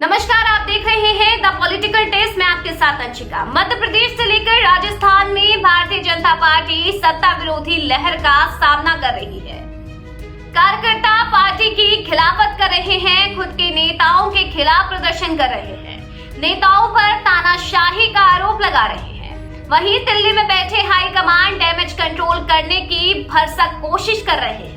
नमस्कार, आप देख रहे हैं द पॉलिटिकल टेस्ट में आपके साथ अंशिका। मध्य प्रदेश से लेकर राजस्थान में भारतीय जनता पार्टी सत्ता विरोधी लहर का सामना कर रही है। कार्यकर्ता पार्टी की खिलाफत कर रहे हैं, खुद के नेताओं के खिलाफ प्रदर्शन कर रहे हैं, नेताओं पर तानाशाही का आरोप लगा रहे हैं। वहीं दिल्ली में बैठे हाईकमान डैमेज कंट्रोल करने की भरसक कोशिश कर रहे हैं,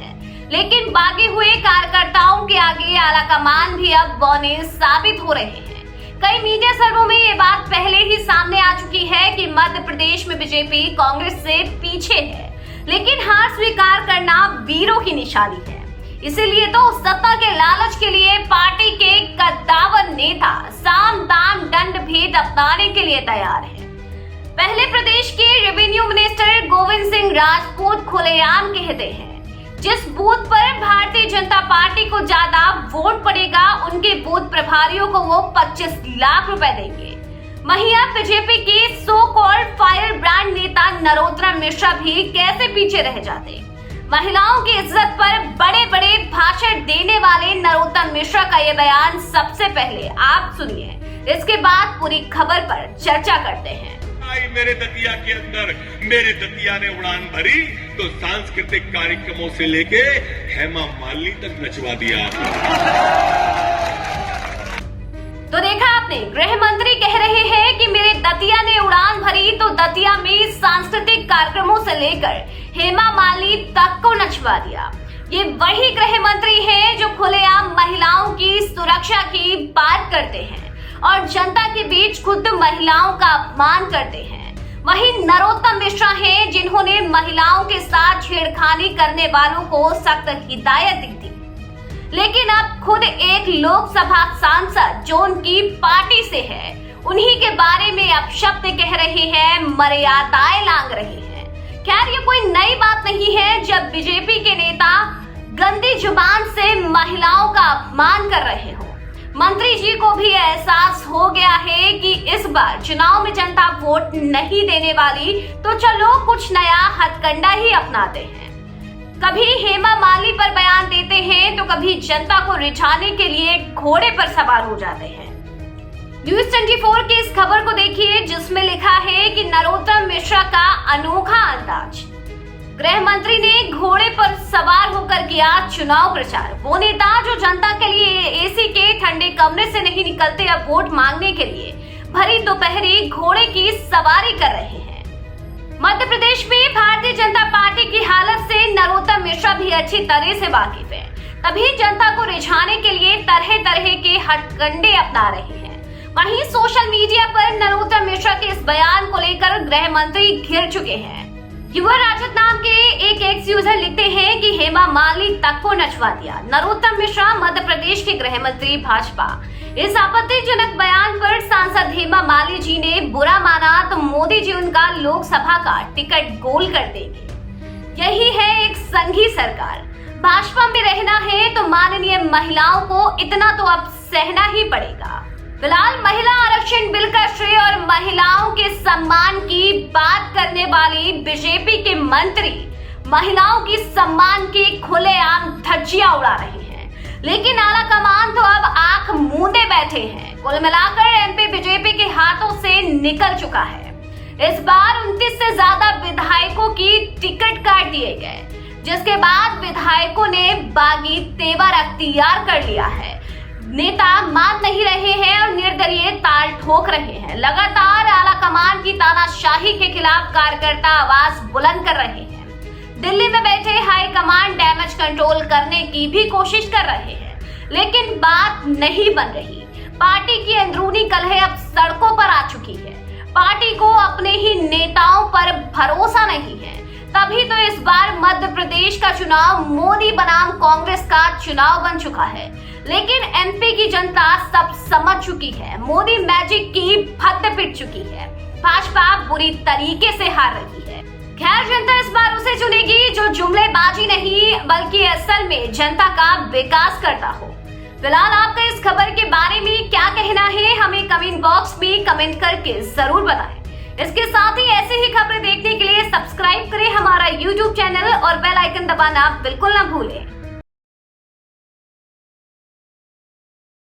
लेकिन बागी हुए कार्यकर्ताओं के आगे आलाकमान भी अब बौने साबित हो रहे हैं। कई मीडिया सर्वों में ये बात पहले ही सामने आ चुकी है कि मध्य प्रदेश में बीजेपी कांग्रेस से पीछे है, लेकिन हार स्वीकार करना वीरों की निशानी है। इसीलिए तो सत्ता के लालच के लिए पार्टी के कद्दावर नेता साम दाम दंड भेद अपनाने के लिए तैयार है। पहले प्रदेश के रेवेन्यू मिनिस्टर गोविंद सिंह राजपूत खुलेआम कहते हैं, जिस बूथ पर भारतीय जनता पार्टी को ज्यादा वोट पड़ेगा उनके बूथ प्रभारियों को वो 25 लाख रुपए देंगे। वहीं अब बीजेपी के सो कॉल्ड फायर ब्रांड नेता नरोत्तम मिश्रा भी कैसे पीछे रह जाते। महिलाओं की इज्जत पर बड़े बड़े भाषण देने वाले नरोत्तम मिश्रा का ये बयान सबसे पहले आप सुनिए, इसके बाद पूरी खबर पर चर्चा करते हैं। मेरे दतिया के अंदर मेरे दतिया ने उड़ान भरी तो सांस्कृतिक कार्यक्रमों से लेके हेमा मालिनी तक नचवा दिया। तो देखा आपने, गृह मंत्री कह रहे हैं कि मेरे दतिया ने उड़ान भरी तो दतिया में सांस्कृतिक कार्यक्रमों से लेकर हेमा मालिनी तक को नचवा दिया। ये वही गृह मंत्री हैं जो खुलेआम महिलाओं की सुरक्षा की बात करते हैं और जनता के बीच खुद महिलाओं का अपमान करते हैं। वहीं नरोत्तम मिश्रा हैं जिन्होंने महिलाओं के साथ छेड़खानी करने वालों को सख्त हिदायत दी थी, लेकिन अब खुद एक लोकसभा सांसद जो उनकी पार्टी से है उन्हीं के बारे में अपशब्द कह रहे हैं, मर्यादाएं लांघ रहे हैं। खैर, ये कोई नई बात नहीं है जब बीजेपी के नेता गंदी जुबान से महिलाओं का अपमान कर रहे हो। मंत्री जी को भी एहसास हो गया है कि इस बार चुनाव में जनता वोट नहीं देने वाली, तो चलो कुछ नया हथकंडा ही अपनाते हैं। कभी हेमा मालिनी पर बयान देते हैं तो कभी जनता को रिझाने के लिए घोड़े पर सवार हो जाते हैं। न्यूज़ 24 की इस खबर को देखिए, जिसमें लिखा है कि नरोत्तम मिश्रा का अनोखा अंदाज। गृह मंत्री ने घोड़े पर सवार होकर किया चुनाव प्रचार। वो नेता जो जनता के लिए एसी के ठंडे कमरे से नहीं निकलते, अब वोट मांगने के लिए भरी दोपहरी घोड़े की सवारी कर रहे हैं। मध्य प्रदेश में भारतीय जनता पार्टी की हालत से नरोत्तम मिश्रा भी अच्छी तरह से वाकिफ है, तभी जनता को रिझाने के लिए तरह तरह के हथकंडे अपना रहे हैं। वहीं सोशल मीडिया पर नरोत्तम मिश्रा के इस बयान को लेकर गृह मंत्री घिर चुके हैं। युवा राजद नाम के एक एक्स यूजर लिखते हैं कि हेमा मालिनी तक को नचवा दिया। नरोत्तम मिश्रा मध्य प्रदेश के गृह मंत्री भाजपा। इस आपत्तिजनक बयान पर सांसद हेमा मालिनी जी ने बुरा माना तो मोदी जी उनका लोकसभा का टिकट गोल कर देंगे। यही है एक संघी सरकार। भाजपा में रहना है तो माननीय महिलाओं को इतना तो अब सहना ही पड़ेगा। फिलहाल महिला आरक्षण बिल का श्रेय और महिलाओं के सम्मान की बात करने वाली बीजेपी के मंत्री महिलाओं की सम्मान की खुलेआम धज्जियां उड़ा रहे हैं, लेकिन आलाकमान तो अब आंख मूंदे बैठे हैं। कुल मिलाकर एमपी बीजेपी के हाथों से निकल चुका है। इस बार 29 से ज्यादा विधायकों की टिकट काट दिए गए, जिसके बाद विधायकों ने बागी तेवर अख्तियार कर लिया है। नेता मान नहीं रहे हैं और निर्दलीय ताल ठोक रहे हैं। लगातार आलाकमान की तानाशाही के खिलाफ कार्यकर्ता आवाज बुलंद कर रहे हैं। दिल्ली में बैठे हाईकमान डैमेज कंट्रोल करने की भी कोशिश कर रहे हैं, लेकिन बात नहीं बन रही। पार्टी की अंदरूनी कलह अब सड़कों पर आ चुकी है। पार्टी को अपने ही नेताओं पर भरोसा नहीं है, तभी तो इस बार मध्य प्रदेश का चुनाव मोदी बनाम कांग्रेस का चुनाव बन चुका है। लेकिन एमपी की जनता सब समझ चुकी है, मोदी मैजिक की भद्द पिट चुकी है। भाजपा बुरी तरीके से हार रही है। खैर, जनता इस बार उसे चुनेगी जो जुमलेबाजी नहीं बल्कि असल में जनता का विकास करता हो। फिलहाल आपका इस खबर के बारे में क्या कहना है, हमें कमेंट बॉक्स में कमेंट करके जरूर बताएं। इसके साथ ही ऐसे ही खबरें देखने के लिए सब्सक्राइब करें हमारा YouTube चैनल और बेल आइकन दबाना बिल्कुल न भूलें।